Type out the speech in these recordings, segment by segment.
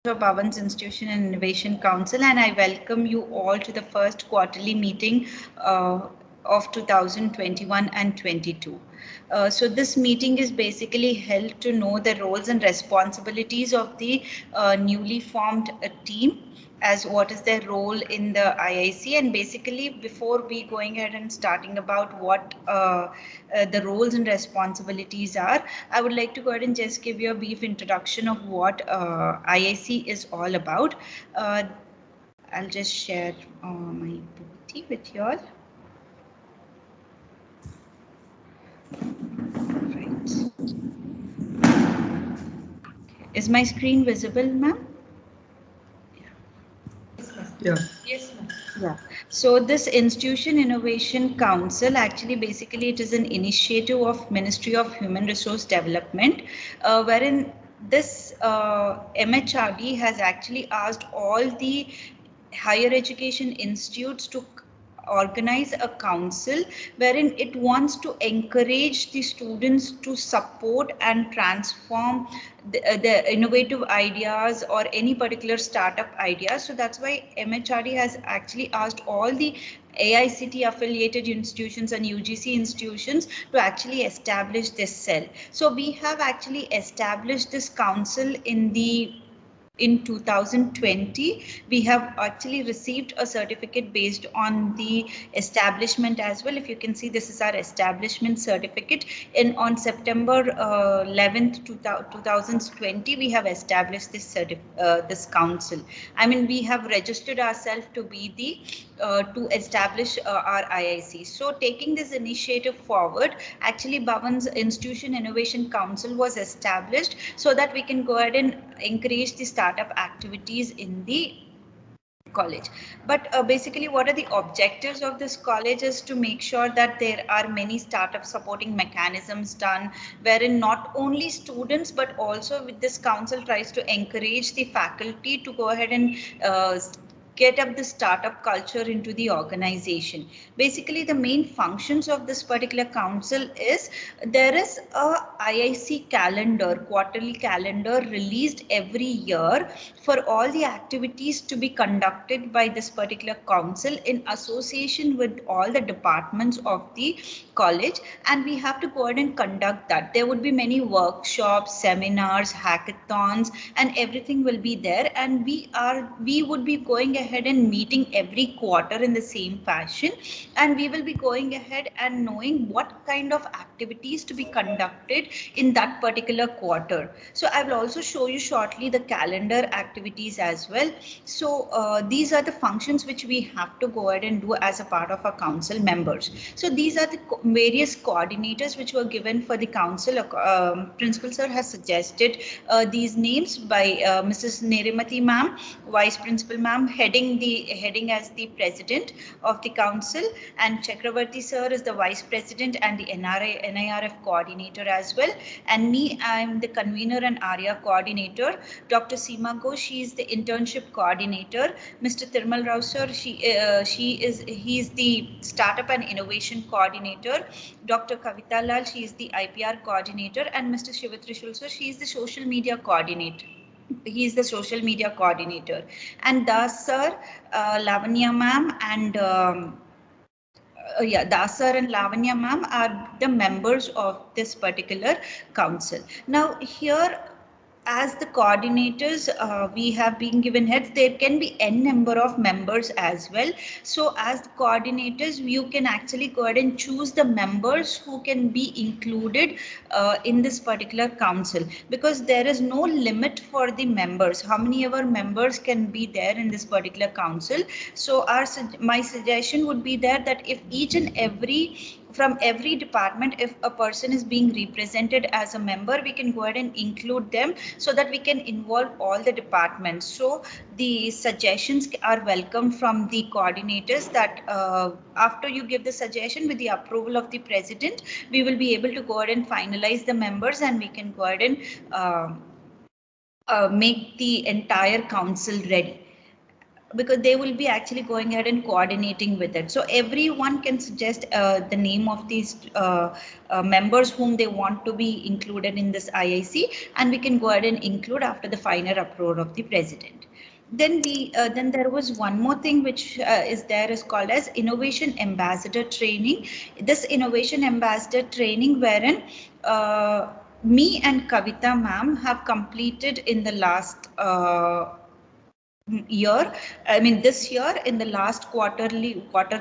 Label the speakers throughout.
Speaker 1: of Bhavan's Institution and Innovation Council, and I welcome you all to the first quarterly meeting of 2021 and 22. So this meeting is basically held to know the roles and responsibilities of the newly formed team, as what is their role in the IIC, and basically before we going ahead and starting about what the roles and responsibilities are, I would like to go ahead and just give you a brief introduction of what IIC is all about. I'll just share my PPT with you all. Right. Is my screen visible, ma'am?
Speaker 2: Yeah.
Speaker 1: Yes, ma'am. Yeah. So this Institution Innovation Council, actually basically it is an initiative of Ministry of Human Resource Development, wherein this MHRD has actually asked all the higher education institutes to organize a council wherein it wants to encourage the students to support and transform the innovative ideas or any particular startup idea. So that's why MHRD has actually asked all the AICT affiliated institutions and UGC institutions to actually establish this cell. So we have actually established this council in 2020. We have actually received a certificate based on the establishment as well. If you can see, this is our establishment certificate. In on September 11th 2020, we have established this council. I mean, we have registered ourselves to be the to establish our IIC. So taking this initiative forward, actually Bhavan's Institution Innovation Council was established so that we can go ahead and encourage the startup activities in the college. But basically what are the objectives of this college is to make sure that there are many startup supporting mechanisms done, wherein not only students but also with this council tries to encourage the faculty to go ahead and get up the startup culture into the organization. Basically the main functions of this particular council is there is a IIC calendar, quarterly calendar released every year for all the activities to be conducted by this particular council in association with all the departments of the college, and we have to go ahead and conduct that. There would be many workshops, seminars, hackathons, and everything will be there, and we would be going ahead and meeting every quarter in the same fashion, and we will be going ahead and knowing what kind of activities to be conducted in that particular quarter. So I will also show you shortly the calendar activities as well. So these are the functions which we have to go ahead and do as a part of our council members. So these are the various coordinators which were given for the council. Principal sir has suggested these names by Mrs. Nerimati ma'am, vice principal ma'am, heading as the president of the council, and Chakravarti sir is the vice president and the NIRF coordinator as well, and me, I am the convener and ARIA coordinator. Dr. Seema Ghosh, she is the internship coordinator. Mr. Tirmal Rao sir, he is the startup and innovation coordinator. Dr. Kavita Lal, she is the IPR coordinator, and Mr. Shivatrishul sir, she is the social media coordinator. He is the social media coordinator. And Das sir, Lavanya ma'am, and yeah, Das sir and Lavanya ma'am are the members of this particular council. Now here, as the coordinators, we have been given heads. There can be n number of members as well. So as the coordinators, you can actually go ahead and choose the members who can be included in this particular council, because there is no limit for the members, how many ever members can be there in this particular council. So my suggestion would be there that if each and every from every department, if a person is being represented as a member, we can go ahead and include them so that we can involve all the departments. So the suggestions are welcome from the coordinators that after you give the suggestion, with the approval of the president, we will be able to go ahead and finalize the members, and we can go ahead and make the entire council ready. because they will be actually going ahead and coordinating with it. So everyone can suggest the name of these members whom they want to be included in this IIC, and we can go ahead and include after the final approval of the president. Then there was one more thing which is there, is called as innovation ambassador training. This innovation ambassador training, wherein me and Kavita ma'am have completed in the last year, I mean this year, in the last quarter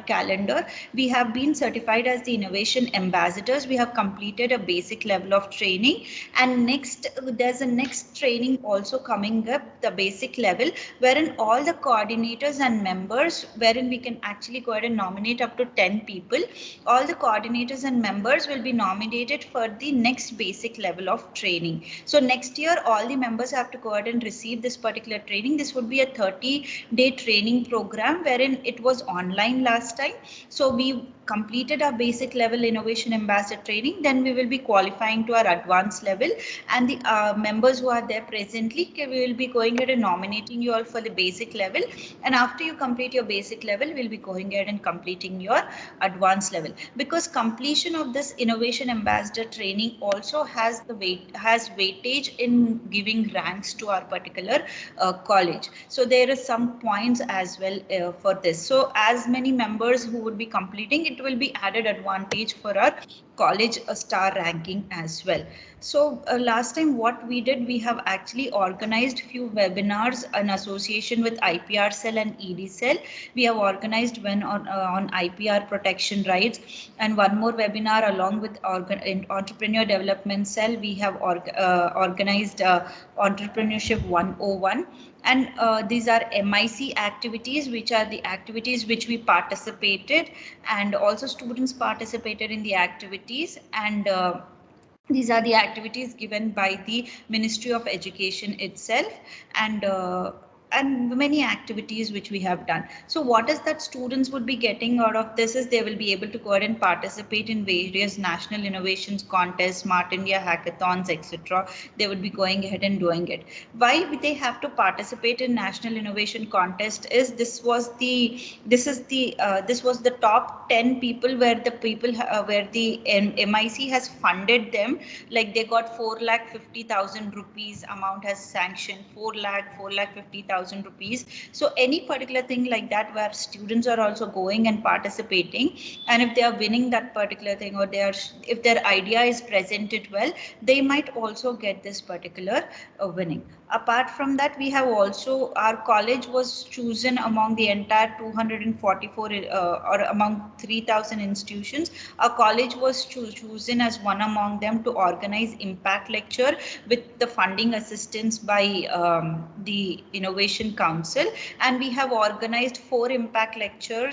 Speaker 1: calendar, we have been certified as the innovation ambassadors. We have completed a basic level of training, and next there's a next training also coming up, the basic level, wherein all the coordinators and members, wherein we can actually go ahead and nominate up to 10 people. All the coordinators and members will be nominated for the next basic level of training. So next year all the members have to go ahead and receive this particular training. This would be a 30-day training program, wherein it was online last time. So we completed our basic level innovation ambassador training, then we will be qualifying to our advanced level, and the members who are there presently, we will be going ahead and nominating you all for the basic level, and after you complete your basic level, we'll be going ahead and completing your advanced level. Because completion of this innovation ambassador training also has weightage in giving ranks to our particular college. So there are some points as well for this. So as many members who would be completing, it will be added advantage for our college star ranking as well. So last time what we did, we have actually organized few webinars in association with IPR cell and ED cell. We have organized one on IPR protection rights, and one more webinar along with entrepreneur development cell. We have organized entrepreneurship 101, and these are MIC activities, which are the activities which we participated, and also students participated in the activities, and these are the activities given by the Ministry of Education itself, and many activities which we have done. So what is that students would be getting out of this is they will be able to go ahead and participate in various national innovations contests, Smart India hackathons, etc. They would be going ahead and doing it. Why they have to participate in national innovation contest is this was the top 10 people where the MIC has funded them. Like they got 4,50,000 rupees amount has sanctioned, 4,50,000 rupees. So any particular thing like that where students are also going and participating, and if they are winning that particular thing, or if their idea is presented well, they might also get this particular winning. Apart from that, we have also, our college was chosen among the entire 244 or among 3,000 institutions. Our college was chosen as one among them to organize impact lecture with the funding assistance by the Innovation Council, and we have organized two impact lecture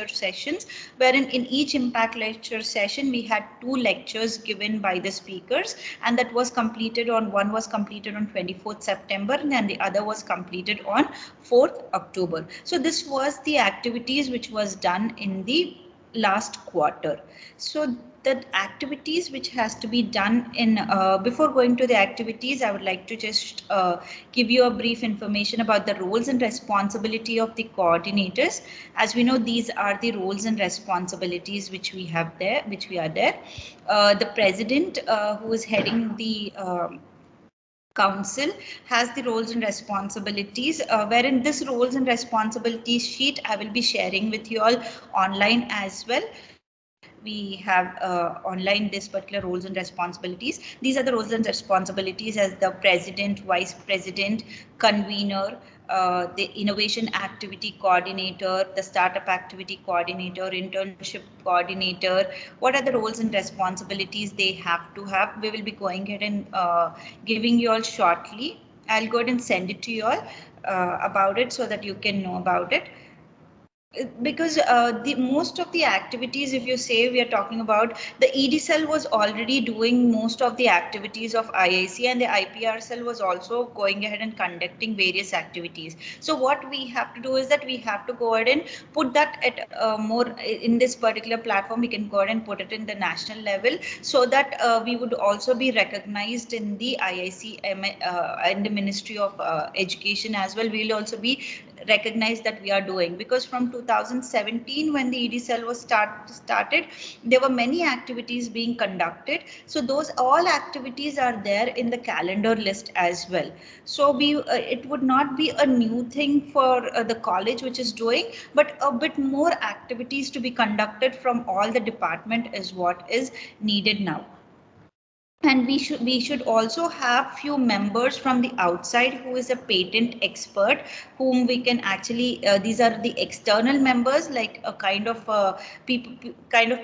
Speaker 1: sessions, wherein in each impact lecture session we had 2 lectures given by the speakers, and that was completed on, one was completed on 24th September and the other was completed on 4th October. So this was the activities which was done in the last quarter. So the activities which has to be done in, before going to the activities, I would like to just give you a brief information about the roles and responsibility of the coordinators. As we know, these are the roles and responsibilities which we have there, the president who is heading the council has the roles and responsibilities, wherein this roles and responsibilities sheet I will be sharing with you all online as well. We have online this particular roles and responsibilities. These are the roles and responsibilities as the president, vice president, convener, the innovation activity coordinator, the startup activity coordinator, internship coordinator. What are the roles and responsibilities they have to have? We will be going ahead and giving you all shortly. I'll go ahead and send it to you all about it so that you can know about it. Because the most of the activities, if you say we are talking about, the ED cell was already doing most of the activities of IIC, and the IPR cell was also going ahead and conducting various activities. So what we have to do is that we have to go ahead and put that at more in this particular platform. We can go ahead and put it in the national level, so that we would also be recognized in the IIC and the Ministry of Education as well. We will also be recognize that we are doing, because from 2017 when the ED cell was started, there were many activities being conducted. So those all activities are there in the calendar list as well. So we it would not be a new thing for the college which is doing, but a bit more activities to be conducted from all the department is what is needed now. And we should also have few members from the outside who is a patent expert, whom we can actually these are the external members, like a kind of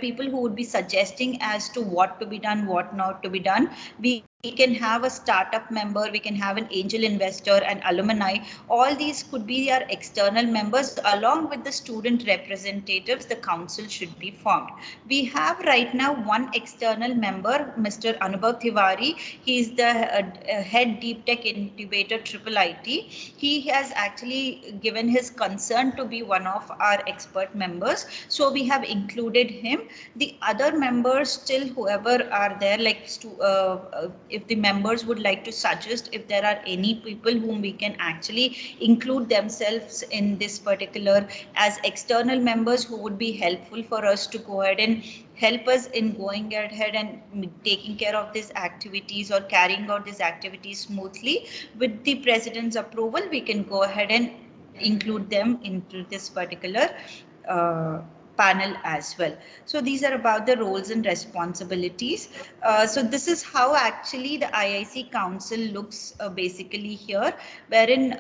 Speaker 1: people who would be suggesting as to what to be done, what not to be done. We can have a startup member, we can have an angel investor and alumni. All these could be our external members. Along with the student representatives, the council should be formed. We have right now one external member, Mr. Anubhav Tiwari. He is the head Deep Tech Incubator Triple IT. He has actually given his consent to be one of our expert members. So we have included him. The other members, still whoever are there, like if the members would like to suggest if there are any people whom we can actually include themselves in this particular as external members, who would be helpful for us to go ahead and help us in going ahead and taking care of these activities or carrying out these activities smoothly. With the president's approval, we can go ahead and include them into this particular uh, panel as well. So these are about the roles and responsibilities. So this is how actually the IIC Council looks basically here, wherein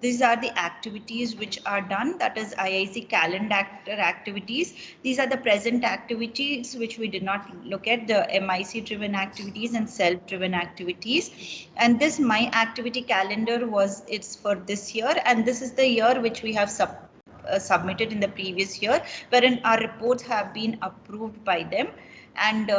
Speaker 1: these are the activities which are done, that is IIC calendar activities. These are the present activities which we did not look at, the MIC driven activities and self driven activities. And this my activity calendar was, it's for this year, and this is the year which we have submitted in the previous year, wherein our reports have been approved by them. And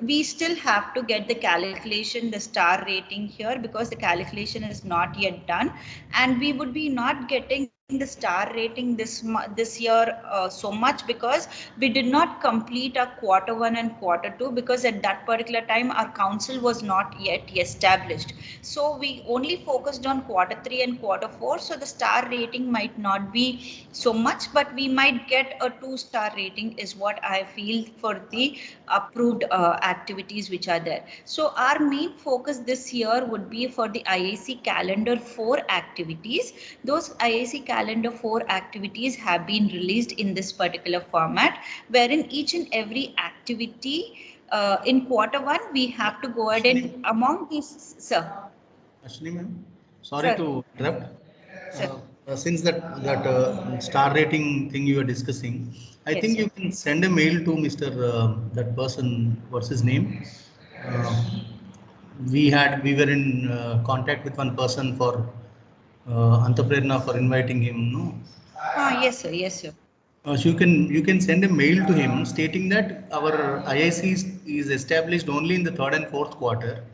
Speaker 1: we still have to get the calculation, the star rating here, because the calculation is not yet done, and we would be not getting the star rating this year so much, because we did not complete our Q1 and Q2, because at that particular time our council was not yet established. So we only focused on Q3 and Q4. So the star rating might not be so much, but we might get a 2-star rating is what I feel for the approved activities which are there. So our main focus this year would be for the IIC calendar 4 activities. Those IIC calendar 4 activities have been released in this particular format, wherein each and every activity in Q1 we have to go ahead and among these, sir.
Speaker 2: Ashwini ma'am, sorry
Speaker 1: Sir.
Speaker 2: to interrupt.
Speaker 1: Sir.
Speaker 2: Since that star rating thing you are discussing, I
Speaker 1: Yes,
Speaker 2: think
Speaker 1: sir.
Speaker 2: you can send a mail to Mr. That person. What's his name? Uh, we were in contact with one person for Antaprerna for inviting him. No.
Speaker 1: Yes, sir. Yes, sir.
Speaker 2: So you can send a mail to him stating that our IIC is established only in the third and fourth quarter,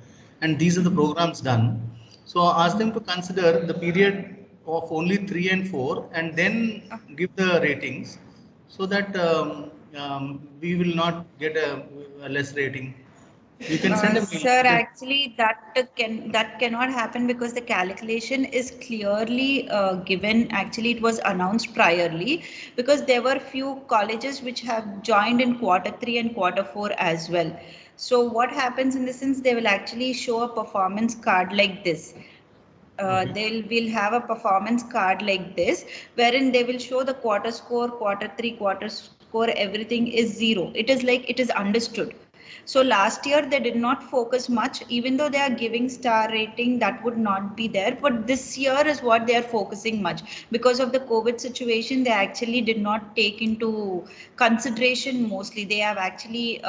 Speaker 2: and these are the programs done. So ask them to consider the period of only 3 and 4, and then give the ratings, so that we will not get a less rating. You can send a mail.
Speaker 1: Sir, actually, that cannot happen, because the calculation is clearly given. Actually, it was announced priorly, because there were few colleges which have joined in Q3 and Q4 as well. So what happens in the sense, they will actually show a performance card like this.
Speaker 2: Okay.
Speaker 1: They'll will have a performance card like this, wherein they will show the quarter score, Q3 quarter score, everything is 0. It is like it is understood. So last year they did not focus much, even though they are giving star rating, that would not be there. But this year is what they are focusing much, because of the COVID situation. They actually did not take into consideration mostly. They have actually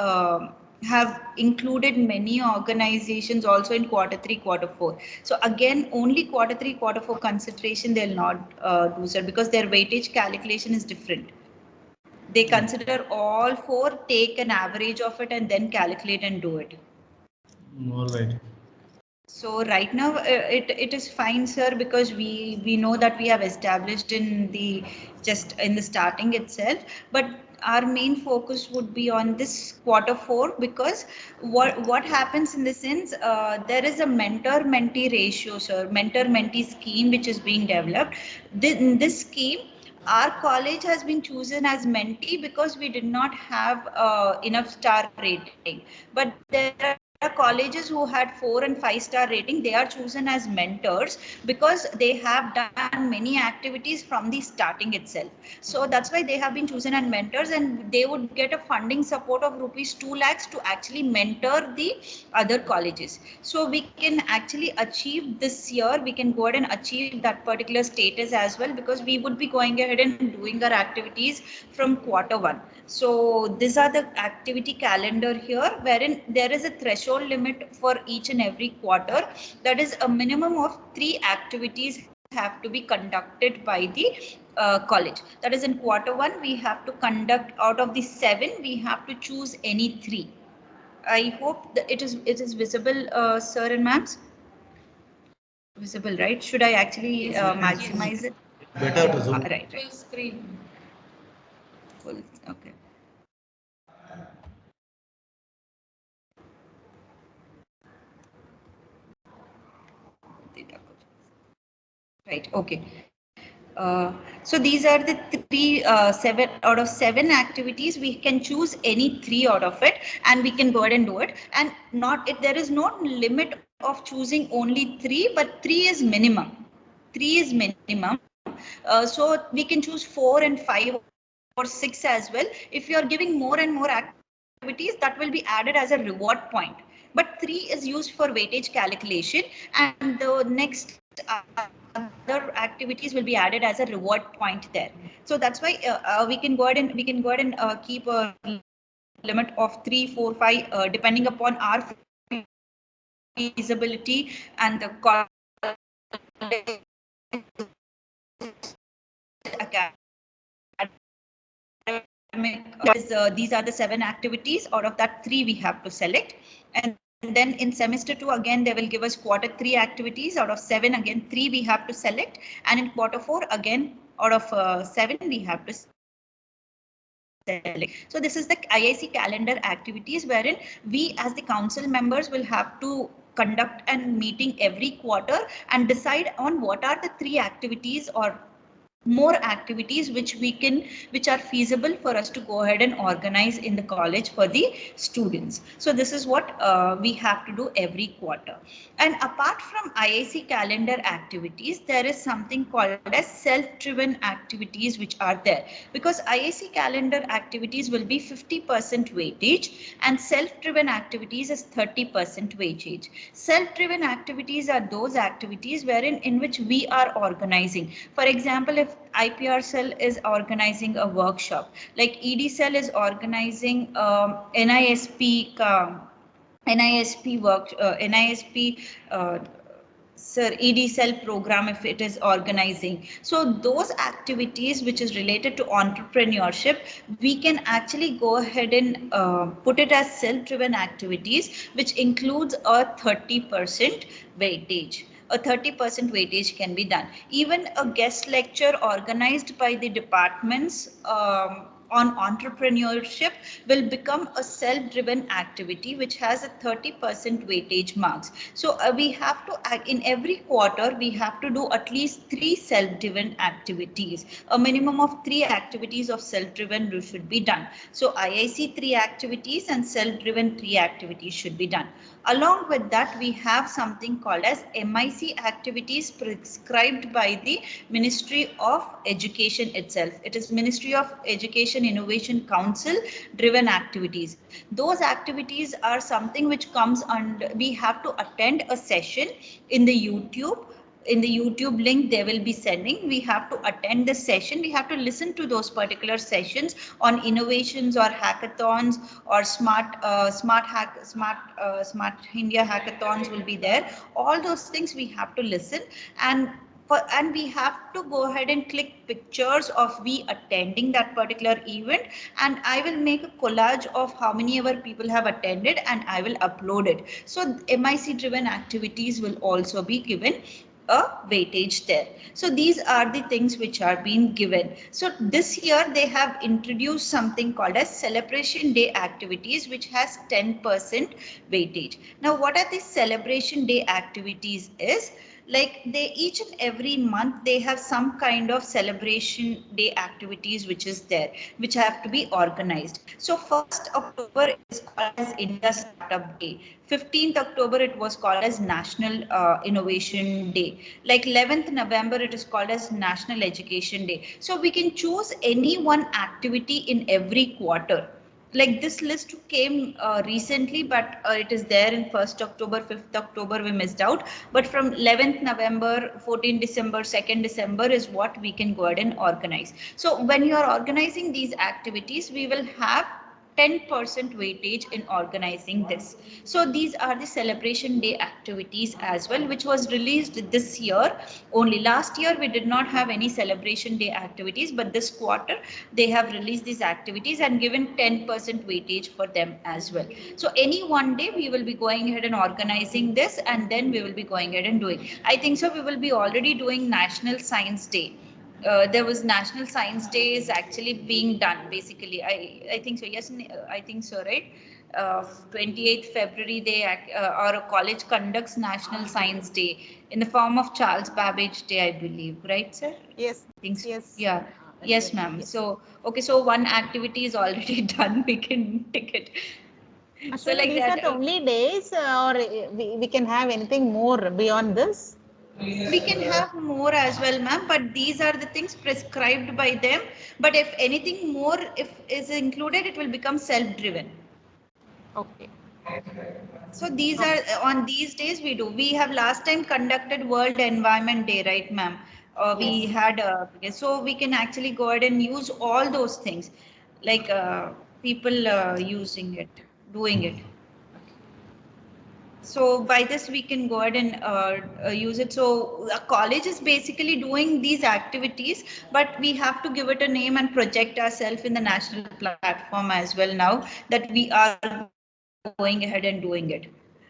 Speaker 1: have included many organizations also in quarter 3, quarter 4. So again, only quarter 3, quarter 4 consideration they'll not do, sir, because their weightage calculation is different. They consider all four, take an average of it, and then calculate and do it.
Speaker 2: All right.
Speaker 1: So right now it is fine, sir, because we know that we have established in the just in the starting itself, but our main focus would be on this quarter 4, because what happens in the sense, there is a mentor-mentee ratio, sir, mentor-mentee scheme which is being developed. In this scheme, our college has been chosen as mentee because we did not have enough star rating, but there are colleges who had 4 and 5 star rating. They are chosen as mentors because they have done many activities from the starting itself. So that's why they have been chosen as mentors, and they would get a funding support of rupees 2 lakhs to actually mentor the other colleges. So we can actually achieve this year, we can go ahead and achieve that particular status as well, because we would be going ahead and doing our activities from quarter 1. So these are the activity calendar here, wherein there is a threshold limit for each and every quarter. That is, a minimum of 3 activities have to be conducted by the college. That is, in quarter 1 we have to conduct, out of the 7 we have to choose any 3. I hope that it is visible, sir and ma'ams. Visible, right? Should I actually maximize it?
Speaker 2: Better to zoom.
Speaker 1: Right. Full screen. Full. Okay. Right. Okay. So these are the 7 out of 7 activities. We can choose any 3 out of it, and we can go ahead and do it. And not it. There is no limit of choosing only 3, but 3 is minimum. 3 is minimum. So we can choose 4 and 5 or 6 as well. If you are giving more and more activities, that will be added as a reward point. But 3 is used for weightage calculation, and the next other activities will be added as a reward point there. So that's why we can go ahead and keep a limit of 3, 4, 5, depending upon our feasibility and the college academic. These are the 7 activities. Out of that, 3 we have to select. And then in semester 2, again, they will give us quarter 3 activities. Out of 7, again, 3 we have to select. And in quarter 4, again, out of 7 we have to select. So this is the IIC calendar activities, wherein we as the council members will have to conduct a meeting every quarter and decide on what are the 3 activities or more activities which are feasible for us to go ahead and organize in the college for the students. So this is what we have to do every quarter. And apart from IIC calendar activities, there is something called as self-driven activities which are there, because IIC calendar activities will be 50% weightage and self-driven activities is 30% weightage. Self-driven activities are those activities wherein in which we are organizing. For example, if IPR cell is organizing a workshop, like ED cell is organizing NISP sir, ED cell program if it is organizing. So those activities which is related to entrepreneurship, we can actually go ahead and put it as self-driven activities, which includes a 30% weightage. A 30% weightage can be done. Even a guest lecture organized by the departments on entrepreneurship will become a self-driven activity which has a 30% weightage marks. So we have to, in every quarter, we have to do at least 3 self-driven activities. A minimum of 3 activities of self-driven should be done. So IIC 3 activities and self-driven 3 activities should be done. Along with that, we have something called as MIC activities prescribed by the Ministry of Education itself. It is Ministry of Education Innovation Council driven activities. Those activities are something which comes under, we have to attend a session in the YouTube in the YouTube link they will be sending. We have to attend the session. We have to listen to those particular sessions on innovations or hackathons or smart India hackathons will be there. All those things we have to listen, and and we have to go ahead and click pictures of we attending that particular event, and I will make a collage of how many ever people have attended and I will upload it. So MIC driven activities will also be given a weightage there. So these are the things which are being given. So this year they have introduced something called as celebration day activities, which has 10% weightage. Now what are these celebration day activities is, like they each and every month they have some kind of celebration day activities which is there, which have to be organized. So 1st October it is called as India Startup Day. 15th October it was called as National Innovation Day. Like 11th November it is called as National Education Day. So we can choose any one activity in every quarter. Like this list came recently, but it is there in 1st October, 5th October we missed out, but from 11th November, 14th December, 2nd December is what we can go ahead and organize. So when you are organizing these activities, we will have 10% weightage in organizing this. So these are the celebration day activities as well, which was released this year. Only last year we did not have any celebration day activities, but this quarter they have released these activities and given 10% weightage for them as well. So any one day we will be going ahead and organizing this, and then we will be going ahead and doing. I think so we will be already doing National Science Day. There was National Science Day is actually being done basically. I think so. Yes, I think so, right? 28th February they or a college conducts National Science Day in the form of Charles Babbage Day, I believe, right, sir?
Speaker 3: Yes.
Speaker 1: I think so.
Speaker 3: Yes.
Speaker 1: Yeah. Yes, ma'am.
Speaker 3: Yes.
Speaker 1: So okay, so one activity is already done. We can take it. So
Speaker 3: Ashwini,
Speaker 1: like
Speaker 3: these are
Speaker 1: that.
Speaker 3: the only days, or we can have anything more beyond this?
Speaker 1: We can have more as well, ma'am, but these are the things prescribed by them. But if anything more if is included, it will become self-driven.
Speaker 3: Okay.
Speaker 1: So these
Speaker 3: Okay.
Speaker 1: are on these days we do. We have last time conducted World Environment Day, right, ma'am? We
Speaker 3: Yes.
Speaker 1: had so we can actually go ahead and use all those things, like people using it, doing it. So by this we can go ahead and use it. So a college is basically doing these activities, but we have to give it a name and project ourselves in the national platform as well now that we are going ahead and doing it.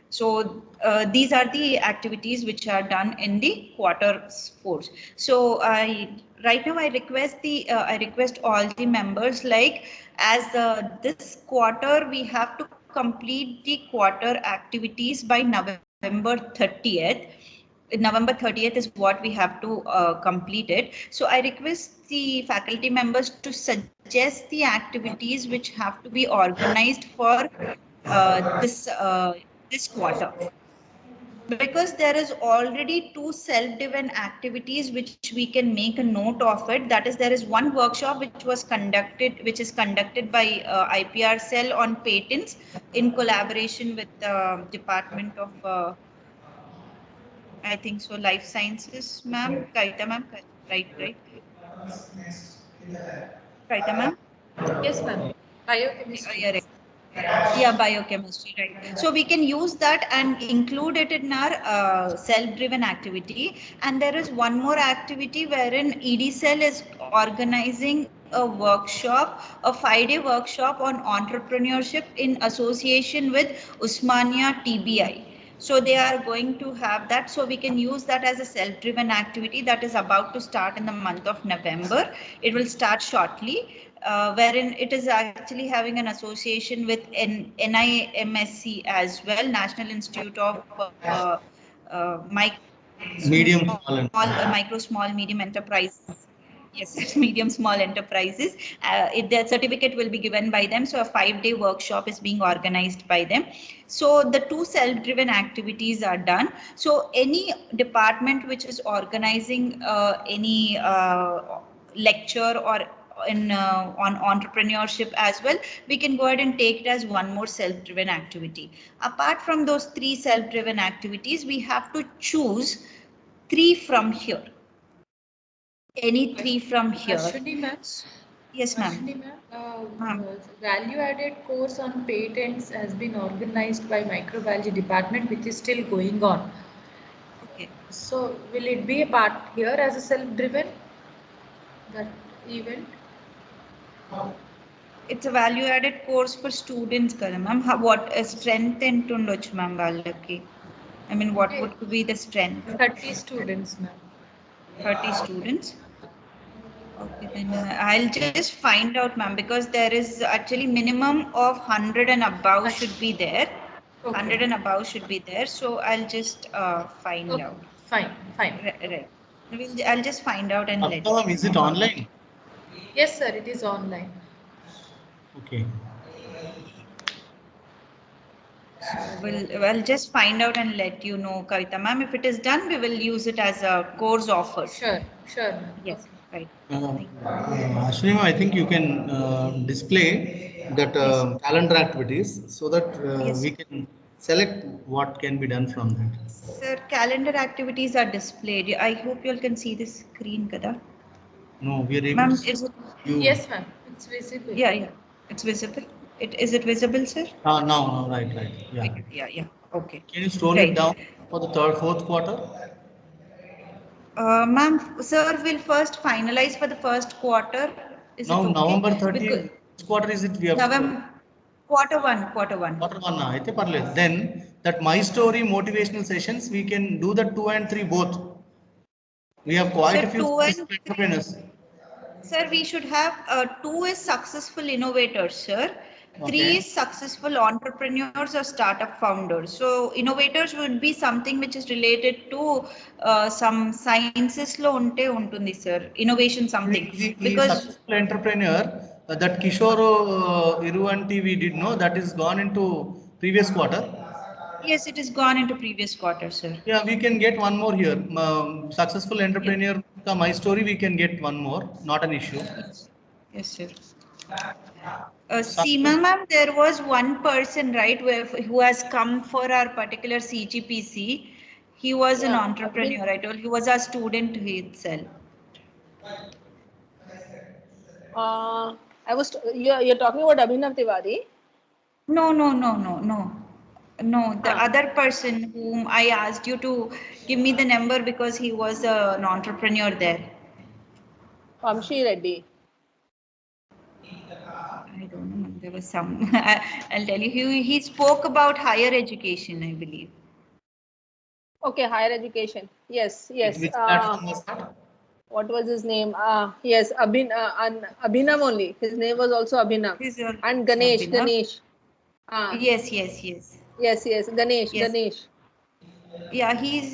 Speaker 1: So these are the activities which are done in the quarter fours. So right now I request all the members, like as this quarter we have to complete the quarter activities by November 30th. November 30th is what we have to complete it. So I request the faculty members to suggest the activities which have to be organized for this quarter, because there is already two self-driven activities which we can make a note of it. That is, there is one workshop which is conducted by IPR cell on patents in collaboration with the Department of I think so life sciences, ma'am. Kaita ma'am, right. Kaita ma'am.
Speaker 4: Yes, ma'am. Biochemistry.
Speaker 1: Yeah, right. Yeah, biochemistry, right. So we can use that and include it in our self-driven activity. And there is one more activity wherein ED Cell is organizing a workshop, a 5-day workshop on entrepreneurship in association with Usmania TBI. So they are going to have that. So we can use that as a self-driven activity that is about to start in the month of November. It will start shortly, wherein it is actually having an association with NIMSC as well, National Institute of
Speaker 2: Medium, small, and
Speaker 1: Micro, Small, Medium Enterprises. Yes, medium, small enterprises. Their certificate will be given by them. So a 5-day workshop is being organized by them. So the two self-driven activities are done. So any department which is organizing any lecture or in on entrepreneurship as well, we can go ahead and take it as one more self-driven activity. Apart from those three self-driven activities, we have to choose 3 from here. Any 3 from here.
Speaker 4: Ashwini ma'am.
Speaker 1: Yes, ma'am.
Speaker 4: Ashwini ma'am, value-added course on patents has been organized by microbiology department, which is still going on.
Speaker 1: Okay.
Speaker 4: So, will it be a part here as a self-driven that event?
Speaker 1: It's a value-added course for students, kada ma'am. What strength entundochu ma'am vallaki? I mean, what would be the strength?
Speaker 4: 30 students, ma'am.
Speaker 1: 30 students. Okay, then I'll just find out, ma'am, because there is actually minimum of 100 and above should be there.
Speaker 4: Okay.
Speaker 1: 100 and above should be there. So I'll just find
Speaker 4: Okay.
Speaker 1: out.
Speaker 4: Fine, fine.
Speaker 1: Right. I'll just find out and let you
Speaker 2: Is it
Speaker 1: know.
Speaker 2: online?
Speaker 4: Yes, sir, it is online.
Speaker 2: Okay.
Speaker 1: We'll just find out and let you know, Kavita ma'am. If it is done, we will use it as a course offer.
Speaker 4: Sure, sure, ma'am.
Speaker 1: Yes, right.
Speaker 2: Ashwini, I think you can display that calendar activities so that
Speaker 1: Yes.
Speaker 2: we can select what can be done from that.
Speaker 1: Sir, calendar activities are displayed. I hope you all can see the screen, kada?
Speaker 2: No, we are able
Speaker 1: Ma'am,
Speaker 2: to see
Speaker 1: is it?
Speaker 2: you.
Speaker 4: Yes, ma'am. It's visible.
Speaker 1: Yeah. It's visible. Is it visible, sir?
Speaker 2: Now, right. Yeah.
Speaker 1: Yeah. Okay.
Speaker 2: Can you scroll
Speaker 1: Right.
Speaker 2: it down for the fourth quarter?
Speaker 1: Ma'am, sir will first finalize for the first quarter. Is
Speaker 2: Now,
Speaker 1: it okay?
Speaker 2: November 30,
Speaker 1: Because
Speaker 2: which quarter is it? We have
Speaker 1: November, quarter one.
Speaker 2: quarter one. Aithe parలేదు. Then that my story motivational sessions, we can do the 2 and 3 both. We have quite
Speaker 1: Sir,
Speaker 2: a few
Speaker 1: 2 and
Speaker 2: successful entrepreneurs.
Speaker 1: Sir, we should have 2 is successful innovators, sir. 3
Speaker 2: Okay.
Speaker 1: is successful entrepreneurs or startup founders. So innovators would be something which is related to some sciences lo unte untundi, sir. Innovation something. Because
Speaker 2: successful entrepreneur, that Kishore Iruvanti we did know that is gone into previous quarter.
Speaker 1: yes, it is gone into previous quarter, sir.
Speaker 2: Yeah, we can get one more here. Successful entrepreneur, my story, we can get one more, not an issue.
Speaker 1: Yes, sir. Seema ma'am, there was one person, right, who has come for our particular CGPC. He was an entrepreneur. I told he was a student itself.
Speaker 3: You're talking about Abhinav Tiwari?
Speaker 1: No. The other person whom I asked you to give me the number because he was an entrepreneur there.
Speaker 3: Vamshi Reddy.
Speaker 1: I don't know. There was some. I'll tell you. He spoke about higher education, I believe.
Speaker 3: Okay, higher education. Yes.
Speaker 2: Which platform was that?
Speaker 3: What was his name? Yes, Abhinav only. His name was also Abhinav. And Ganesh.
Speaker 1: Abhinav.
Speaker 3: Ganesh.
Speaker 1: Yes.
Speaker 3: Yes, Ganesh.
Speaker 1: Yes.
Speaker 3: Ganesh.
Speaker 1: Yeah, his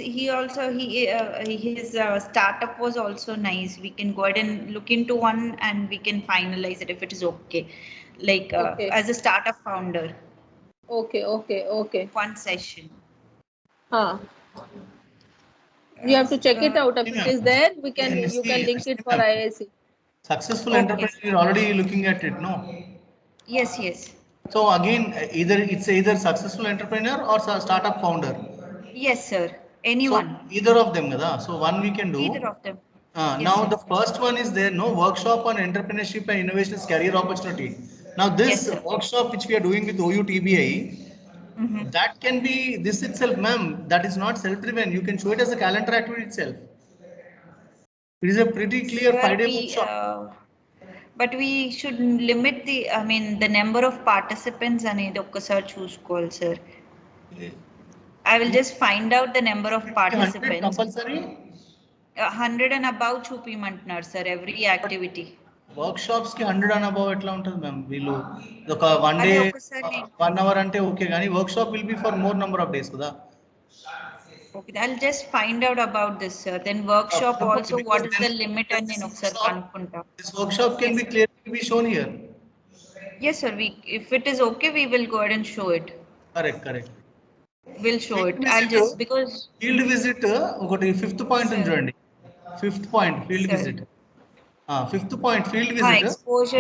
Speaker 1: startup was also nice. We can go ahead and look into one and we can finalize it if it is okay. Like as a startup founder.
Speaker 3: Okay.
Speaker 1: One session.
Speaker 3: You have to check it out. If it is there, you can link it for IIC.
Speaker 2: Successful entrepreneur, you're already looking at it, no?
Speaker 1: Yes.
Speaker 2: So again, either successful entrepreneur or startup founder.
Speaker 1: Yes, sir. Anyone.
Speaker 2: So either of them, kada? So one we can do.
Speaker 1: Either of them.
Speaker 2: Now the first one is there, no, workshop on entrepreneurship and innovation is career opportunity. Now this workshop which we are doing with OU TBI, that can be this itself, ma'am. That is not self-driven. You can show it as a calendar activity itself. It is a pretty clear 5-day workshop.
Speaker 1: But we should limit the number of participants అనేది ఒక్కసారి చూసుకోవాలి, sir. I will just find out the number of participants.
Speaker 2: 100 compulsory?
Speaker 1: 100 and above చూపిమంటున్నారు, sir, every activity.
Speaker 2: Workshops కి 100 and above ఎట్లా ఉంటుంది ma'am? వీళ్ళు ఒక 1 day 1 hour అంటే okay, కానీ workshop will be for more number of days కదా.
Speaker 1: Okay, I'll just find out about this, sir. Then workshop also, what is the limit and నేను ఒకసారి కనుక్కుంటా.
Speaker 2: This workshop can be clearly be shown here.
Speaker 1: Yes, sir. If it is okay, we will go ahead and show it.
Speaker 2: Correct.
Speaker 1: We'll show it. I'll just because
Speaker 2: field visit ఒకటి 5th point ఉంది చూడండి. 5th point field visit. 5th point field visit.
Speaker 1: Exposure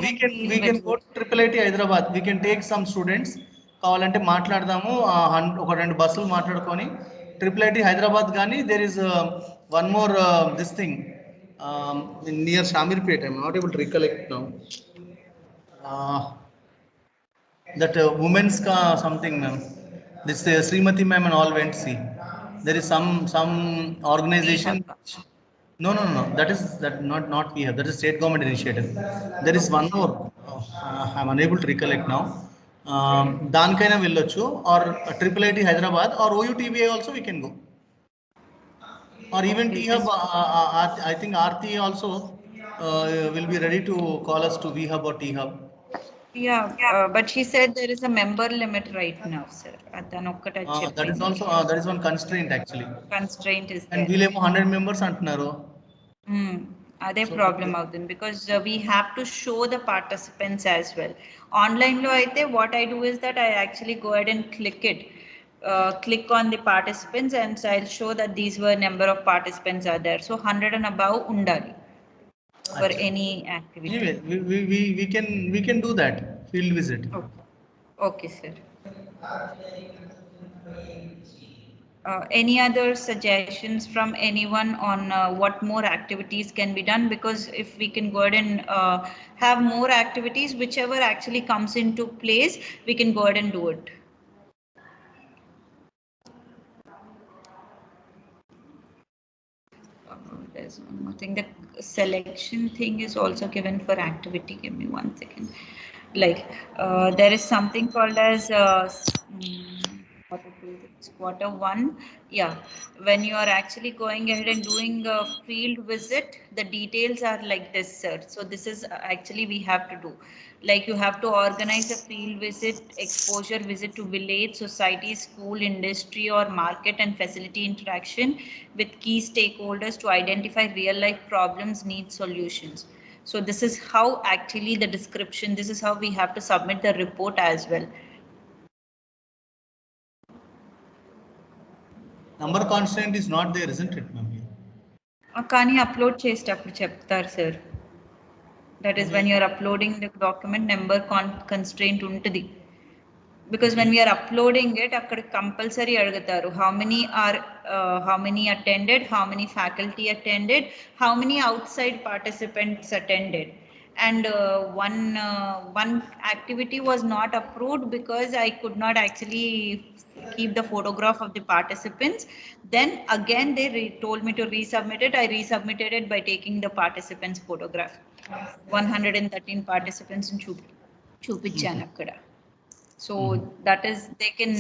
Speaker 2: We can go to IIIT Hyderabad. We can take some students. కావాలంటే మాట్లాడదాము, ఒక 2 బస్సులు మాట్లాడుకొని Triple IT Hyderabad Gani, there is one more this thing near Shamirpet. I'm not able to recollect now. That women's ka something, ma'am. This Srimati ma'am and all went see. There is some organization.
Speaker 1: Hub.
Speaker 2: No. That not we have. That is state government initiative. There is one more. I'm unable to recollect now. దానికైనా వెళ్ళొచ్చు or Triple IT Hyderabad or OUTBA also we can go. Or even
Speaker 1: Okay,
Speaker 2: T-Hub,
Speaker 1: just
Speaker 2: I think Aarti also will be ready to call us to V-Hub or T-Hub.
Speaker 1: yeah, but she said there is a member limit right now, sir.
Speaker 2: That is also that is one constraint actually.
Speaker 1: Constraint is
Speaker 2: And
Speaker 1: there.
Speaker 2: వీళ్ళేమో 100 members అంటున్నారు.
Speaker 1: అదే
Speaker 2: So,
Speaker 1: problem అవుతుంది because we have to show the participants as well ఆన్లైన్లో అయితే what I do is that I actually go ahead and click on the participants and I'll show that these were number of participants are there. So 100 and above undali for
Speaker 2: Achha.
Speaker 1: any activity.
Speaker 2: Anyway, we can do that field visit.
Speaker 1: Okay, sir. Any other suggestions from anyone on what more activities can be done? Because if we can go ahead and have more activities, whichever actually comes into place, we can go ahead and do it. There's one more thing. The selection thing is also given for activity. Give me 1 second. Like there is something called as quarter one. Yeah, when you are actually going ahead and doing a field visit, the details are like this, sir. So this is actually we have to do. Like you have to organize a field visit, exposure visit to village, society, school, industry or market and facility interaction with key stakeholders to identify real life problems, need solutions. So this is how actually the description, this is how we have to submit the report as well.
Speaker 2: Number constraint is not there, isn't it, ma'am?
Speaker 1: కానీ upload చేసేటప్పుడు చెప్తారు sir that is when you're uploading the document number constraint ఉంటుంది because when we are uploading it akkada compulsory adugutaru how many attended, how many faculty attended, how many outside participants attended, and one activity was not approved because I could not actually keep the photograph of the participants. Then again they told me to resubmit it. I resubmitted it by taking the participants photograph. 113 participants in చూపించాను అక్కడ. So that is they can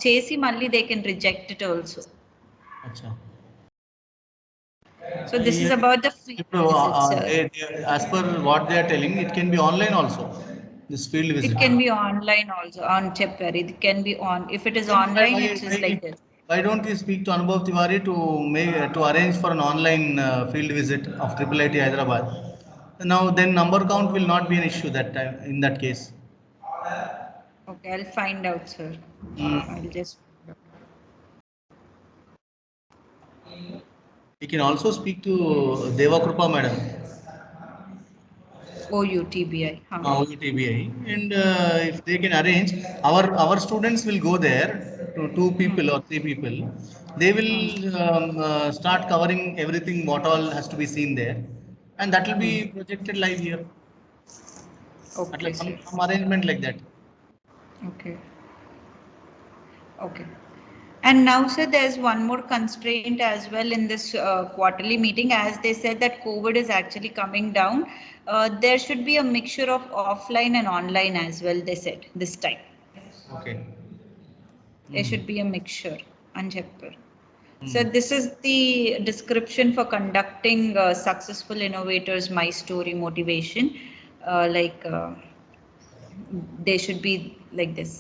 Speaker 1: chesi malli they can reject it also.
Speaker 2: Achha.
Speaker 1: So this is about the field visit, sir.
Speaker 2: As per what they are telling, it can be online also. This field visit.
Speaker 1: It can be online also on Cheppari. It can be on. If it is online, it is like this.
Speaker 2: Why don't we speak to Anubhav Tiwari to arrange for an online field visit of Triple IT Hyderabad? Now then number count will not be an issue that time in that case.
Speaker 1: Okay, I'll find out, sir. I'll just.
Speaker 2: We can also speak to Deva Krupa madam.
Speaker 1: OUTBI.
Speaker 2: OUTBI, and if they can arrange, our students will go there to 2 people or 3 people. They will start covering everything what all has to be seen there, and that will be projected live here.
Speaker 1: Okay,
Speaker 2: some arrangement like that.
Speaker 1: Okay. And now, sir, there's one more constraint as well in this quarterly meeting. As they said that COVID is actually coming down, there should be a mixture of offline and online as well, they said, this time.
Speaker 2: Okay.
Speaker 1: There should be a mixture. So this is the description for conducting successful innovators, my story motivation. They should be like this.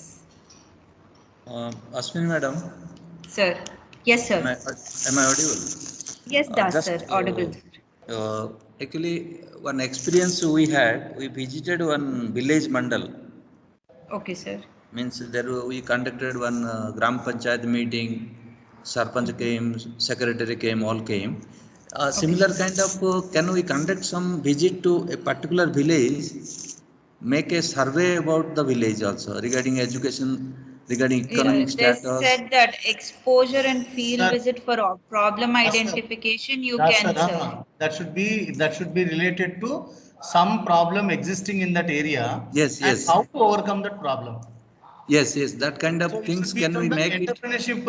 Speaker 5: Ashwini madam.
Speaker 1: Sir. Yes, sir.
Speaker 5: Am I audible?
Speaker 1: Yes, sir. Audible.
Speaker 5: Actually, one experience we had, we visited one village mandal.
Speaker 1: Okay, sir.
Speaker 5: Means there we conducted one Gram Panchayat meeting, Sarpanch came, Secretary came, all came. Similar kind of, can we conduct some visit to a particular village, make a survey about the village also regarding education, regarding economic
Speaker 1: They
Speaker 5: status?
Speaker 1: said that exposure and field
Speaker 2: Sir.
Speaker 1: visit for problem
Speaker 2: Yes, sir.
Speaker 1: identification you
Speaker 2: Yes,
Speaker 1: can,
Speaker 2: sir.
Speaker 1: sir.
Speaker 2: That should be related to some problem existing in that area.
Speaker 5: Yes,
Speaker 2: and
Speaker 5: yes.
Speaker 2: how to overcome that problem.
Speaker 5: Yes, yes, that kind of
Speaker 2: So it
Speaker 5: things
Speaker 2: should be
Speaker 5: can
Speaker 2: from
Speaker 5: we
Speaker 2: the
Speaker 5: make it?
Speaker 2: entrepreneurship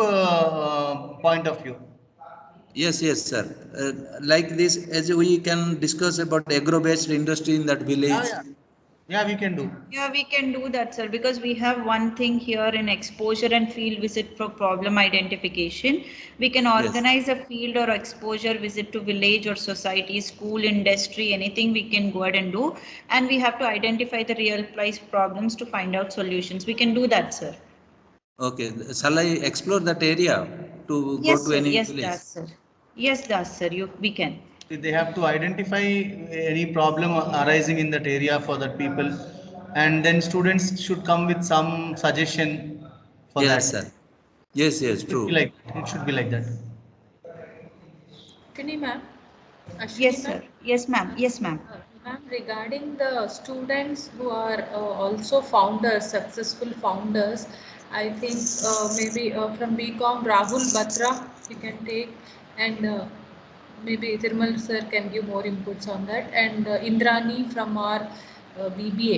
Speaker 2: point of view.
Speaker 5: Yes, yes, sir. Like this, as we can discuss about agro-based industry in that village.
Speaker 2: Yeah, yeah, we can do.
Speaker 1: Yeah, we can do that, sir, because we have one thing here in exposure and field visit for problem identification. We can
Speaker 5: Yes.
Speaker 1: organize a field or exposure visit to village or society, school, industry, anything we can go ahead and do. And we have to identify the real price problems to find out solutions. We can do that, sir.
Speaker 5: Okay, shall I explore that area to go
Speaker 1: Yes,
Speaker 5: to
Speaker 1: sir.
Speaker 5: any
Speaker 1: Yes,
Speaker 5: village?
Speaker 1: that's sir. Yes, that's sir. We can.
Speaker 2: They have to identify any problem arising in that area for that people, and then students should come with some suggestion for
Speaker 5: Yes,
Speaker 2: that.
Speaker 5: sir. Yes, yes,
Speaker 2: It should be
Speaker 5: true.
Speaker 2: like it should be like that.
Speaker 4: Ashwini ma'am. Ashwini
Speaker 1: Yes,
Speaker 4: ma'am.
Speaker 1: sir. Yes, ma'am. Yes, ma'am.
Speaker 4: Ma'am, regarding the students who are also founders, successful founders, I think maybe from BCom Rahul Batra we can take, and maybe Thirmal sir can give more inputs on that, and Indrani from our BBA.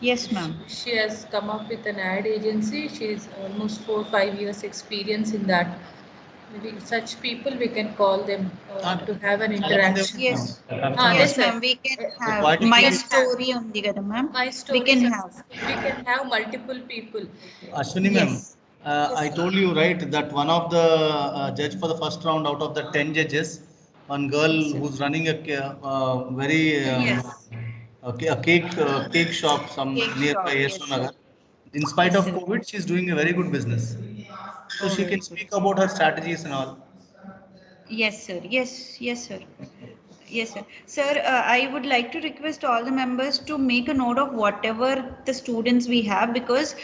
Speaker 1: Yes, ma'am.
Speaker 4: She has come up with an ad agency. She's almost 4 5 years experience in that. Maybe such people we can call them to have an interaction.
Speaker 1: Yes.
Speaker 4: Yes,
Speaker 1: Yes,
Speaker 4: sir.
Speaker 1: ma'am. We can
Speaker 2: Why
Speaker 1: have
Speaker 2: did
Speaker 1: my
Speaker 2: you-
Speaker 1: story on the other, ma'am.
Speaker 4: My
Speaker 1: We
Speaker 4: story
Speaker 1: can
Speaker 4: success.
Speaker 1: have.
Speaker 4: We can have multiple people.
Speaker 2: Ashwini ma'am,
Speaker 1: Yes.
Speaker 2: I told you right that one of the judge for the first round out of the 10 judges, one girl
Speaker 1: Yes, sir.
Speaker 2: who's running a very
Speaker 1: Yes.
Speaker 2: cake shop some
Speaker 1: Cake
Speaker 2: nearby
Speaker 1: shop. Yes,
Speaker 2: Yeshwar
Speaker 1: sir.
Speaker 2: Nagar. In spite
Speaker 1: Yes,
Speaker 2: of
Speaker 1: sir.
Speaker 2: COVID, she's doing a very good business. So
Speaker 1: Oh,
Speaker 2: she
Speaker 1: very
Speaker 2: can
Speaker 1: good.
Speaker 2: speak about her strategies and all.
Speaker 1: Yes, sir. Yes, yes, sir. Yes, sir. Sir, I would like to request all the members to make a note of whatever the students we have because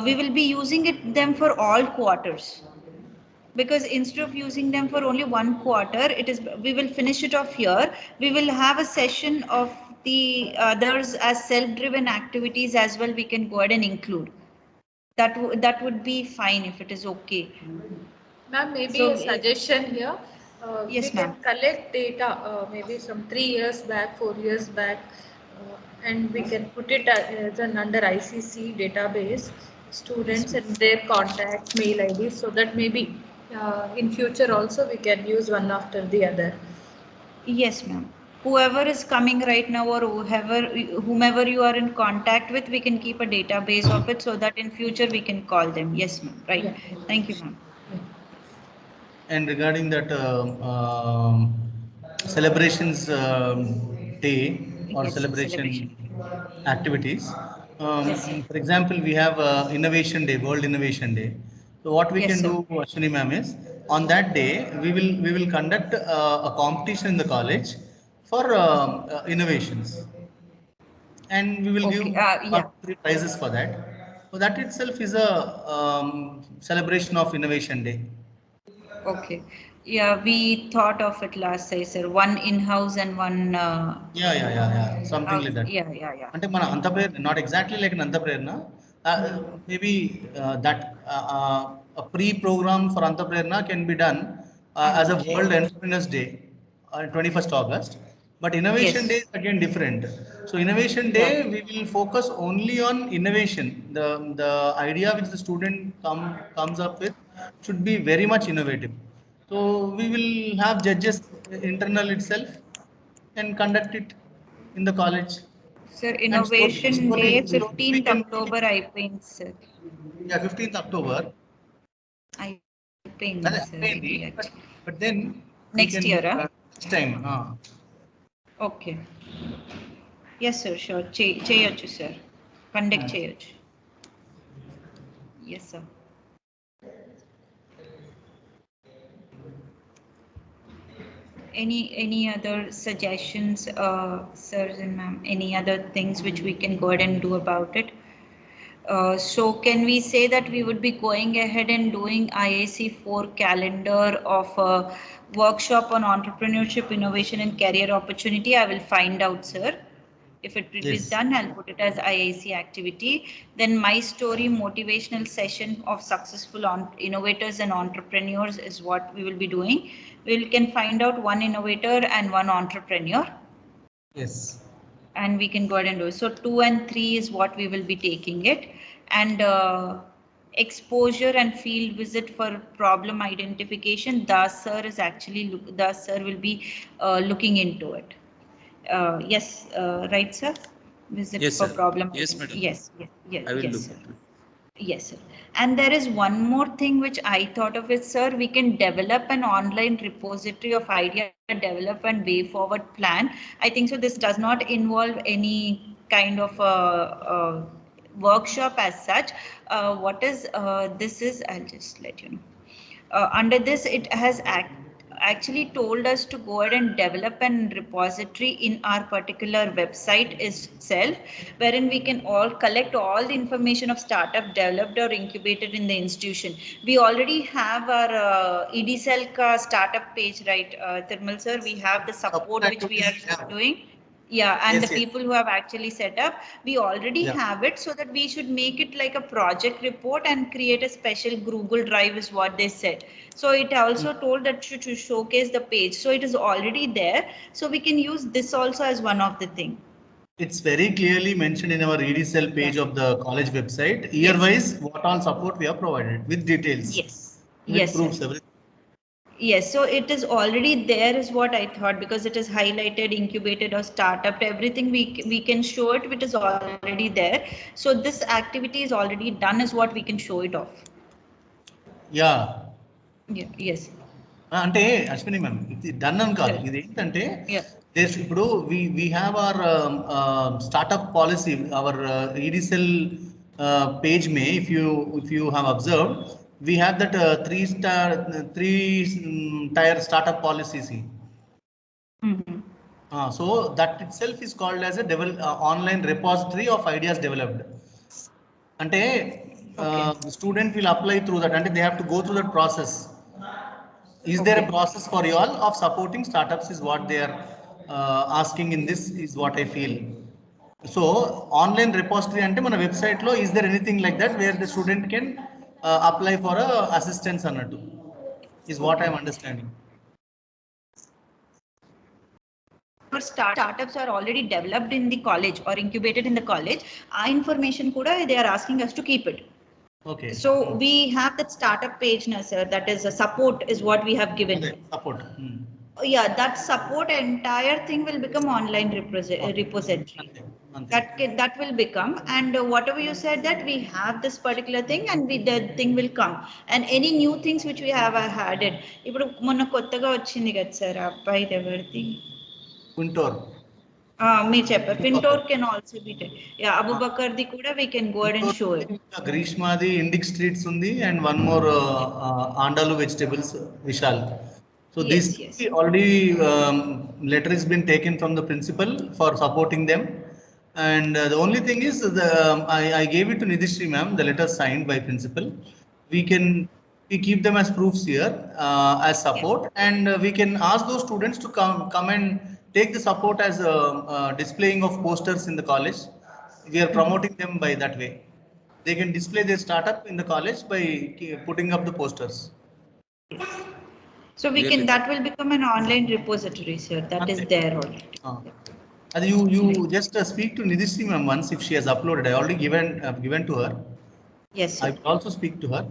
Speaker 1: we will be using them for all quarters. Because instead of using them for only one quarter, we will finish it off here. We will have a session of the others as self-driven activities as well. We can go ahead and include. That would be fine if it is okay.
Speaker 4: Ma'am, maybe
Speaker 1: So,
Speaker 4: a suggestion here. We
Speaker 1: yes,
Speaker 4: can
Speaker 1: ma'am.
Speaker 4: collect data maybe some 3 years back, 4 years back, and we can put it as an under ICC database, students and their contacts, mail IDs, so that maybe in future also we can use one after the other.
Speaker 1: Yes, ma'am. Whoever is coming right now or whomever you are in contact with, we can keep a database of it so that in future we can call them. Yes, ma'am. Right.
Speaker 4: Yeah.
Speaker 1: Thank you, ma'am.
Speaker 2: And regarding that celebrations day or
Speaker 1: Yes,
Speaker 2: celebration
Speaker 1: celebration.
Speaker 2: activities,
Speaker 1: Yes, sir.
Speaker 2: for example, we have Innovation Day, World Innovation Day. So what we
Speaker 1: Yes,
Speaker 2: can
Speaker 1: sir.
Speaker 2: do, Ashwini ma'am, is on that day we will conduct a competition in the college for innovations, and we will give
Speaker 1: Okay.
Speaker 2: one
Speaker 1: Yeah.
Speaker 2: or three prizes for that. So that itself is a celebration of Innovation Day.
Speaker 1: Okay. Yeah, we thought of it last day, sir. One in-house and one
Speaker 2: Yeah. Something
Speaker 1: out.
Speaker 2: like that.
Speaker 1: Yeah, yeah, yeah.
Speaker 2: అంటే మన అంత ప్రేరణ not exactly like అంత ప్రేరణ maybe that pre program for అంత ప్రేరణ can be done as a
Speaker 1: Okay.
Speaker 2: World entrepreneurs day 21st August. But innovation
Speaker 1: Yes.
Speaker 2: day is again different. So innovation day
Speaker 1: Yeah.
Speaker 2: we will focus only on innovation. The idea which the student comes up with should be very much innovative. So we will have judges internal itself and conduct it in the college.
Speaker 1: Sir,
Speaker 2: And
Speaker 1: Innovation Day,
Speaker 2: slowly we
Speaker 1: 15th
Speaker 2: can make
Speaker 1: October,
Speaker 2: it.
Speaker 1: I think, sir.
Speaker 2: Yeah, 15th October.
Speaker 1: I think,
Speaker 2: That's
Speaker 1: sir,
Speaker 2: mainly,
Speaker 1: really,
Speaker 2: but,
Speaker 1: actually.
Speaker 2: but then we
Speaker 1: Next year,
Speaker 2: can
Speaker 1: huh?
Speaker 2: next time.
Speaker 1: Okay. Yes, sir, sure. Cheyochu, sir. Conduct cheyochu. Yes, sir. Any other suggestions, sirs and ma'am? Any other things which we can go ahead and do about it? So can we say that we would be going ahead and doing IAC 4 calendar of a workshop on entrepreneurship, innovation and career opportunity? I will find out, sir. If it is done, I'll put it as IIC activity. Then my story motivational session of successful innovators and entrepreneurs is what we will be doing. We can find out one innovator and one entrepreneur.
Speaker 2: Yes.
Speaker 1: And we can go ahead and do it. So 2 and 3 is what we will be taking it. And exposure and field visit for problem identification. Das sir is actually, Das sir will be looking into it. Yes, right, sir? Visit
Speaker 5: Yes,
Speaker 1: for
Speaker 5: sir.
Speaker 1: problem.
Speaker 5: Yes, madam.
Speaker 1: Yes,
Speaker 5: I will
Speaker 1: yes,
Speaker 5: look
Speaker 1: sir.
Speaker 5: into it.
Speaker 1: Yes, sir. And there is one more thing which I thought of it, sir. We can develop an online repository of idea develop and way forward plan. I think so. This does not involve any kind of workshop as such. What is this is? I'll just let you know. Under this, it has actually told us to go ahead and develop an repository in our particular website itself, wherein we can all collect all the information of startup developed or incubated in the institution. We already have our EDCEL startup page, right, Thirmal sir? We have the support which we are doing. Yeah, and the people who have actually set up, we already have it, so that we should make it like a project report and create a special Google Drive is what they said. So it also told that to showcase the page. So it is already there. So we can use this also as one of the thing.
Speaker 2: It's very clearly mentioned in our EDCEL page of the college website. Year-wise, what all support we have provided with details.
Speaker 1: Yes.
Speaker 2: With
Speaker 1: Yes,
Speaker 2: proofs,
Speaker 1: sir.
Speaker 2: everything.
Speaker 1: Yes, so it is already there is what I thought, because it is highlighted, incubated or startup, everything we can show it, which is already there. So this activity is already done is what we can show it off.
Speaker 2: Yeah.
Speaker 1: Yes.
Speaker 2: అంటే Ashwini ma'am ఇది done అని కాదు, ఇది ఏంటంటే ఇప్పుడు we have our startup policy, our EDCEL page may, if you have observed, we have that three tier startup policy. So that itself is called as a online repository of ideas developed. అంటే student will apply through that, అంటే they have to go through that process. Is there a process for you all of supporting startups is what they are asking in this is what I feel. So online repository ante mana website lo, is there anything like that where the student can apply for a assistance annattu is what I am understanding.
Speaker 1: For startups are already developed in the college or incubated in the college, our information kuda they are asking us to keep it. Okay. So we have that startup page now, sir. That is a support is what we have given.
Speaker 2: Support.
Speaker 1: Yeah, that support entire thing will become online repository. That will become, and whatever you said that we have this particular thing, and the thing will come, and any new things which we have added. ఇప్పుడు మొన్న కొత్తగా వచ్చింది కదా sir అబ్బాయి ఎవరిది
Speaker 2: Puntor.
Speaker 1: మీరు చెప్పారు Pintor can also be Abubakar di kuda we can go ahead and show it.
Speaker 2: Grishmadi Indic Streets undi and one more Andalu Vegetables Vishal. So this already letter has been taken from the principal for supporting them, and the only thing is I gave it to Nidhishri ma'am, the letter signed by principal. We keep them as proofs here as support, and we can ask those students to come and take the support as displaying of posters in the college. We are promoting them by that way. They can display their startup in the college by putting up the posters.
Speaker 1: So we can, that will become an online repository, sir. That is there already.
Speaker 2: You just speak to Nidhishri ma'am once if she has uploaded. I already given to her.
Speaker 1: Yes, sir.
Speaker 2: I will also speak to her.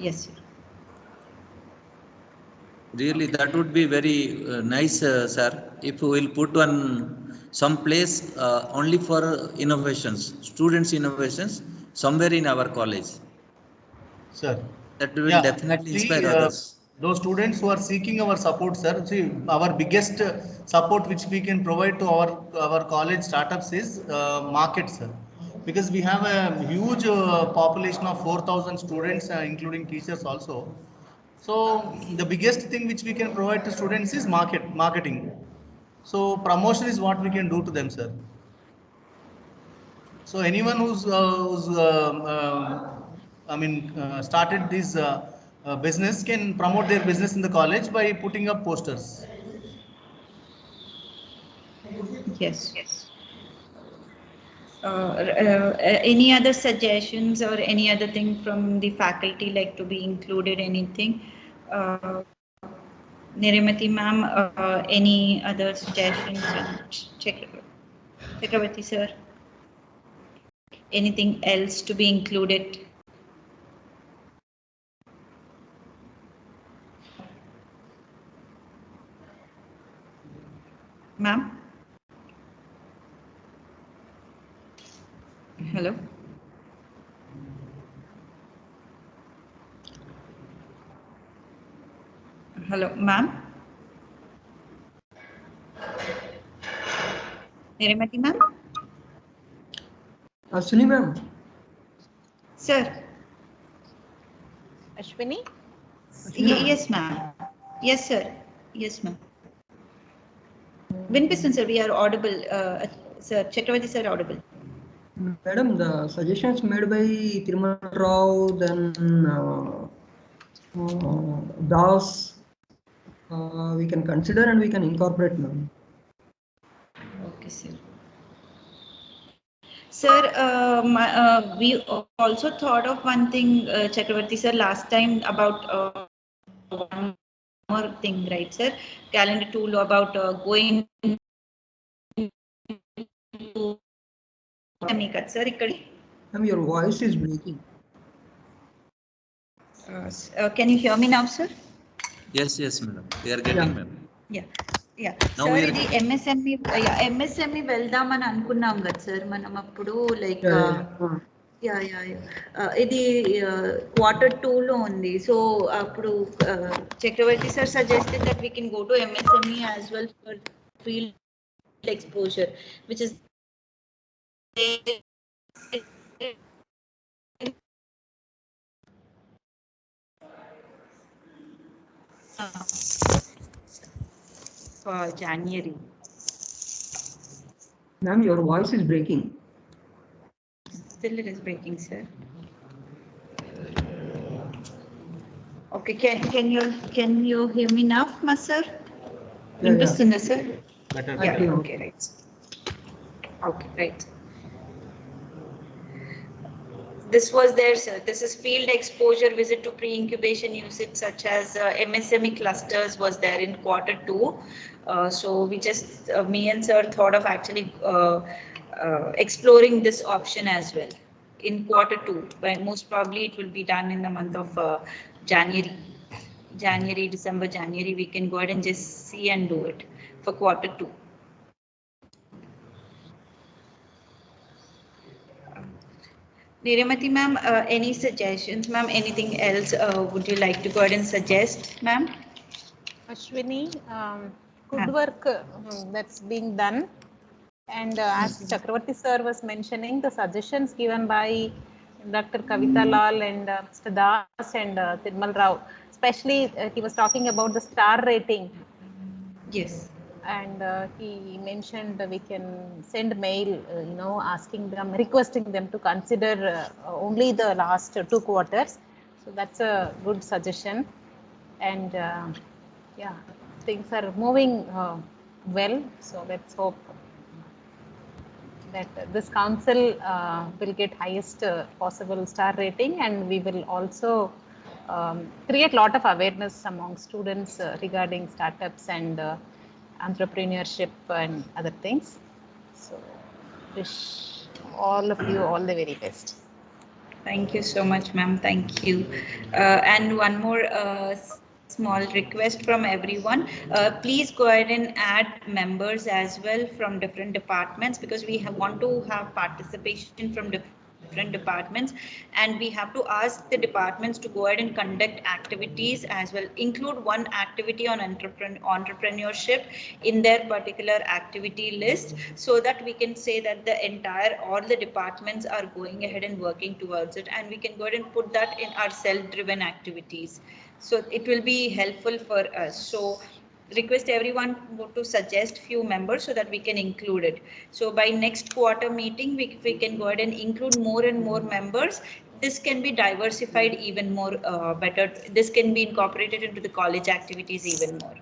Speaker 1: Yes, sir.
Speaker 5: Really, that would be very nice, sir, if we will put one some place only for innovations, students innovations, somewhere in our college.
Speaker 2: Sir,
Speaker 5: that will definitely inspire others.
Speaker 2: Those students who are seeking our support, sir, see, our biggest support which we can provide to our college startups is market, sir, because we have a huge population of 4,000 students, including teachers also. So the biggest thing which we can provide to students is marketing. So promotion is what we can do to them, sir. So anyone who's started this business can promote their business in the college by putting up posters.
Speaker 1: Yes. Any other suggestions or any other thing from the faculty like to be included? Anything? Nirumati ma'am, any other suggestions? Chakravarti sir, anything else to be included? Ma'am? Hello? Hello, ma'am? Nirumati ma'am?
Speaker 6: Ashwini ma'am.
Speaker 1: Sir?
Speaker 3: Ashwini?
Speaker 1: Yes, ma'am. Yes, sir. Yes, ma'am. Vinpiston, sir, we are audible. Sir, Chakravarti sir, audible.
Speaker 6: Madam, the suggestions made by Thirumal Rao, then Das, we can consider and we can incorporate, ma'am.
Speaker 1: Okay, sir. Sir, we also thought of one thing, Chakravarti sir, last time about one more thing, right, sir? Calendar tool about going to sir.
Speaker 6: Ma'am, your voice is breaking.
Speaker 1: Can you hear me now, sir?
Speaker 5: Yes, madam. We are getting, ma'am.
Speaker 1: Yeah. Yeah.
Speaker 5: Now
Speaker 1: Sir,
Speaker 5: we are
Speaker 1: ఇది MSME MSME వెళ్దామని అనుకున్నాం కదా sir మనం అప్పుడు like ఇది Q2 లో ఉంది so అప్పుడు చక్రవర్తి sir suggested that we can go to MSME as well for field exposure which is for January.
Speaker 6: Ma'am, your voice is breaking.
Speaker 1: Still it is breaking, sir. Okay, can you hear me now, sir? Interesting, sir.
Speaker 2: Better.
Speaker 1: Yeah. Okay, right. Okay, right. This was there, sir. This is field exposure visit to pre-incubation usage such as MSME clusters was there in Q2. So we just, me and sir thought of actually exploring this option as well in Q2. But most probably it will be done in the month of December, January. We can go ahead and just see and do it for Q2. Nirumati ma'am, any suggestions, ma'am? Anything else would you like to go ahead and suggest, ma'am?
Speaker 3: Ashwini, good work that's being done. And as Chakravarti sir was mentioning, the suggestions given by Dr. Kavita Lal and Mr. Das and Thirumal Rao, especially he was talking about the star rating.
Speaker 1: Yes.
Speaker 3: And he mentioned we can send mail, asking them, requesting them to consider only the last 2 quarters. So that's a good suggestion. And yeah, things are moving well. So let's hope that this council will get highest possible star rating, and we will also create a lot of awareness among students regarding startups and entrepreneurship and other things. So wish all of you all the very best.
Speaker 1: Thank you so much, ma'am. Thank you. And one more small request from everyone. Please go ahead and add members as well from different departments because we want to have participation from different departments, and we have to ask the departments to go ahead and conduct activities as well, include one activity on entrepreneurship in their particular activity list, so that we can say that all the departments are going ahead and working towards it, and we can go ahead and put that in our self-driven activities. So it will be helpful for us. So request everyone to suggest few members so that we can include it. So by next quarter meeting, we can go ahead and include more and more members. This can be diversified even more better. This can be incorporated into the college activities even more.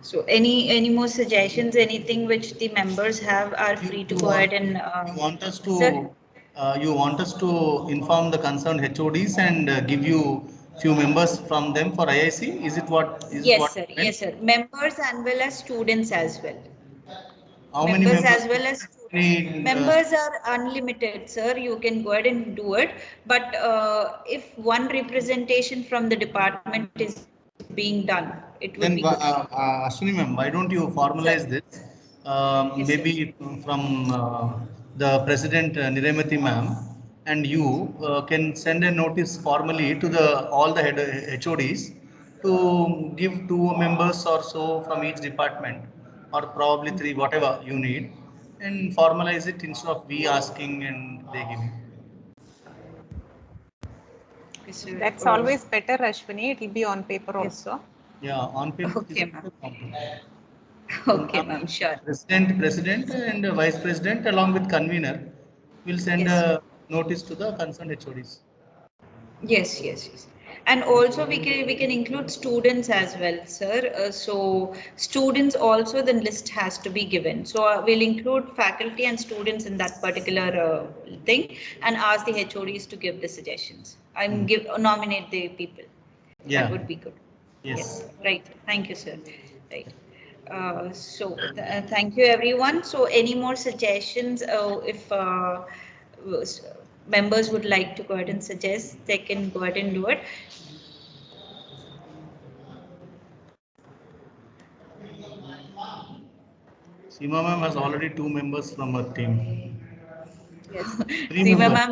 Speaker 1: So any more suggestions, anything which the members have are free to go ahead and
Speaker 2: you want us
Speaker 1: sir?
Speaker 2: to you want us to inform the concerned HODs and give you few members from them for IIC? Is it
Speaker 1: Yes,
Speaker 2: what
Speaker 1: sir.
Speaker 2: you meant?
Speaker 1: Yes, sir. Members and well as students as well.
Speaker 2: How many
Speaker 1: Members
Speaker 2: members?
Speaker 1: as well as students.
Speaker 2: Any,
Speaker 1: Members are unlimited, sir. You can go ahead and do it. But if one representation from the department is being done, it would be good.
Speaker 2: then, Ashwini ma'am, why don't you
Speaker 1: Sir.
Speaker 2: formalize this?
Speaker 1: Yes, sir.
Speaker 2: Maybe from the president Niremati ma'am and you can send a notice formally to the all the head HODs to give two members or so from each department, or probably three, whatever you need, and formalize it instead of we asking and they giving.
Speaker 1: Yes, sir.
Speaker 3: That's always better, Ashwini. It will be on paper
Speaker 1: Yes.
Speaker 3: also.
Speaker 2: Yeah, on paper is
Speaker 1: Okay, ma'am.
Speaker 2: counted.
Speaker 1: Okay, ma'am. Sure.
Speaker 2: President and vice president along with convener will send
Speaker 1: Yes.
Speaker 2: a notice to the concerned HODs.
Speaker 1: Yes, yes, yes. And also we can include students as well, sir. So students also the list has to be given. So we'll include faculty and students in that particular thing and ask the HODs to give the suggestions. Give nominate the people. That
Speaker 2: Yeah.
Speaker 1: would be good. Yes,
Speaker 2: Yes.
Speaker 1: right. Thank you, sir. Right. Thank you, everyone. So, any more suggestions? If members would like to go ahead and suggest, they can go ahead and do it.
Speaker 2: Seema ma'am has already two members from her team.
Speaker 1: Yes.
Speaker 2: Three
Speaker 1: Seema
Speaker 2: members.
Speaker 1: ma'am